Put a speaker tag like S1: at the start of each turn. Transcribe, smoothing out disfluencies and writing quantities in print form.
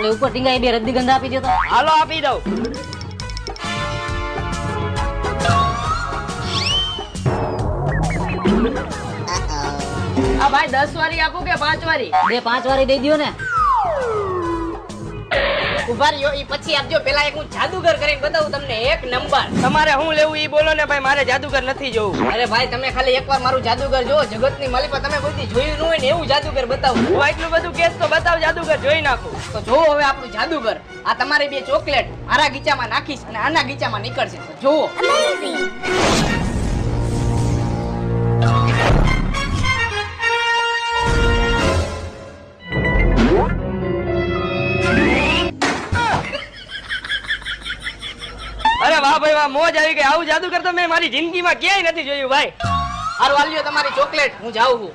S1: અને ઉપર ટીંગાઈ બે રજનીગંધા આપી દો તો.
S2: હાલો આપી દઉં. આ ભાઈ 10 વારી આપું કે 5 વારી?
S1: બે 5 વારી દઈ દો ને.
S3: ઉભા રહ્યો, ઈ પછી આપજો. પેલા એક હું જાદુગર કરીને બતાવું તમને, એક નંબર.
S2: તમારે શું લેવું ઈ બોલો ને ભાઈ, મારે જાદુગર નથી જોવું.
S3: અરે ભાઈ તમે ખાલી એકવાર મારું જાદુગર જોવો, જગતની માલિકા તમે કોઈ જોયું ન હોય ને એવું જાદુગર બતાવું.
S2: હું એટલું બધું કેસ તો બતાવ, જાદુગર જોઈ નાખું.
S3: તો જોવો હવે આપણું જાદુગર. આ તમારી બે ચોકલેટ મારા ગીચામાં નાખીશ અને આના ગીચામાં નીકળશે. તો જોવો.
S2: અરે વાહ ભાઈ વાહ, મોજ આવી ગઈ. આવું જાદુગર તો મેં મારી જિંદગીમાં ક્યાંય નથી જોયું ભાઈ.
S3: હારું હાલ્યો તમારી ચોકલેટ, હું જાઉં છું.